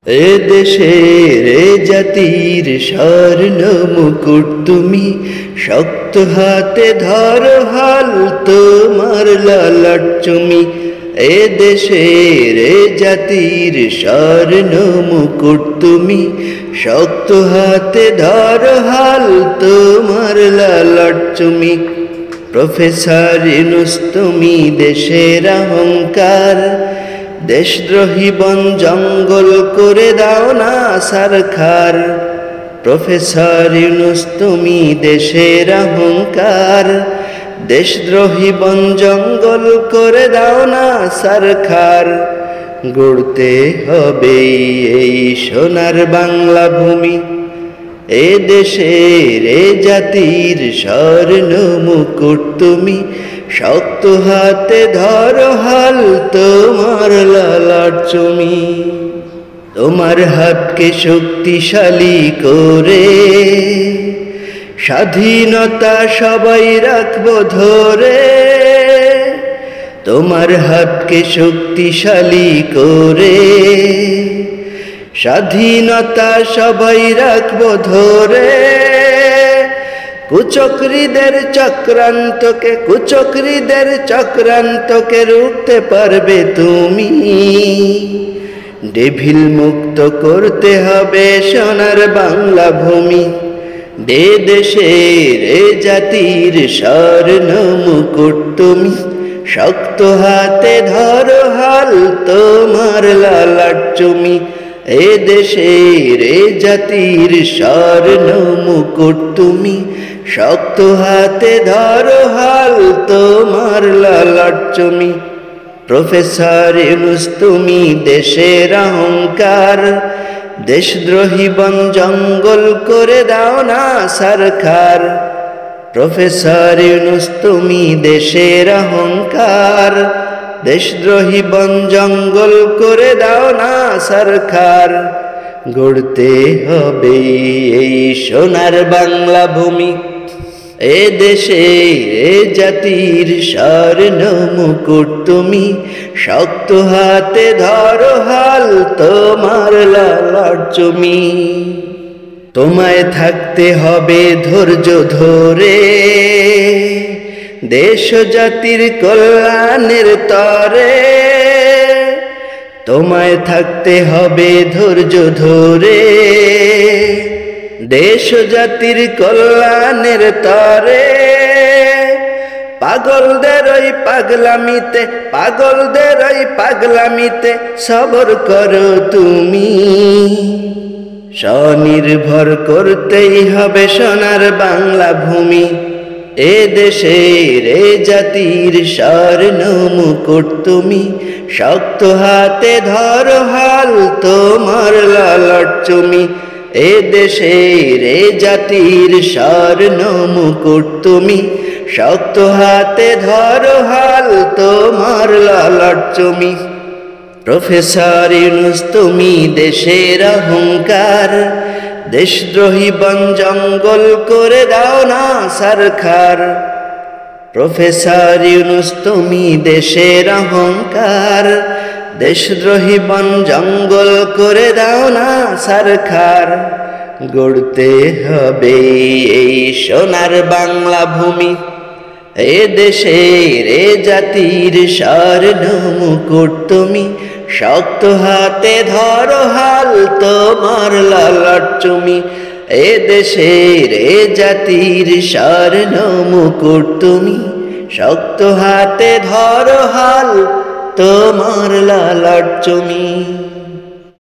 এ দেশের এ জাতির স্বর্ণ মুকুট তুমি, শক্ত হাতে ধরো হাল তোমার লালট চুমি। এ দেশের এ জাতির স্বর্ণ মুকুট তুমি, শক্ত হাতে ধরো হাল তোমার লালট চুমি। প্রফেসর ইউনূস তুমি দেশের অহংকার, দেশদ্রোহী বন জঙ্গল করে দাও না সরকার। প্রফেসর ইউনূস তুমি দেশের অহংকার, দেশদ্রোহী বন জঙ্গল করে দাও না সরকার। গড়তে হবে এই সোনার বাংলা ভূমি, এ দেশের এ জাতির স্বর্ণ মুকুট তুমি, শক্ত হাতে ধরো হাল তোমার লালট চুমি। তোমার হাতকে শক্তিশালী করে স্বাধীনতা সবাই রাখবো ধরে। তোমার হাতকে শক্তিশালী করে স্বাধীনতা সবাই রাখবো ধরে। কুচক্রীদের চক্রান্তকে রুখতে পারবে তুমি। ডেভিল মুক্ত করতে হবে সোনার বাংলা ভূমি, এ দেশের এ জাতির স্বর্ণ মুকুট তুমি, শক্ত হাতে ধরো হাল তোমার লালট চুমি। এ দেশের এ জাতির স্বর্ণ মুকুট তুমি, শক্ত হাতে ধরো হাল তোমার লালট চুমি। প্রফেসর ইউনূস তুমি দেশের অহংকার, দেশদ্রোহী বন জঙ্গল করে দাও না সরকার। প্রফেসর ইউনূস তুমি দেশের অহংকার, দেশদ্রোহী বন জঙ্গল করে দাও না সরকার। গড়তে হবে এই সোনার বাংলা ভূমি, এ দেশের এ জাতির স্বর্ণ মুকুট তুমি, শক্ত হাতে ধরো হাল তোমার লালট চুমি। তোমায় থাকতে হবে ধৈর্য ধরে দেশ জাতির কল্যাণের তরে। তোমায় থাকতে হবে ধৈর্য ধরে দেশ জাতির কল্যাণের তরে। পাগলদের ওই পাগলামিতে সবর করো তুমি। স্বনির্ভর করতেই হবে সোনার বাংলা ভূমি, এ দেশের এ জাতির স্বর্ণ মুকুট তুমি, শক্ত হাতে ধরো হাল তোমার লালট চুমি। এ দেশের এ জাতির স্বর্ণ মুকুট তুমি, শক্ত হাতে ধরো হাল তোমার লালট চুমি। প্রফেসর ইউনূস তুমি দেশের অহংকার, দেশদ্রোহী বন জঙ্গল করে দাও না সরকার। প্রফেসর ইউনূস তুমি দেশের অহংকার, দেশদ্রোহী বন জঙ্গল করে দাও না সরকার। গড়তে হবে এই সোনার বাংলা ভূমি, এ দেশের এ জাতির স্বর্ণ মুকুট তুমি, শক্ত হাতে ধরো হাল তোমার লালট চুমি। এ দেশের এ জাতির স্বর্ণ মুকুট তুমি, শক্ত হাতে ধরো হাল তোমার লালট চুমি।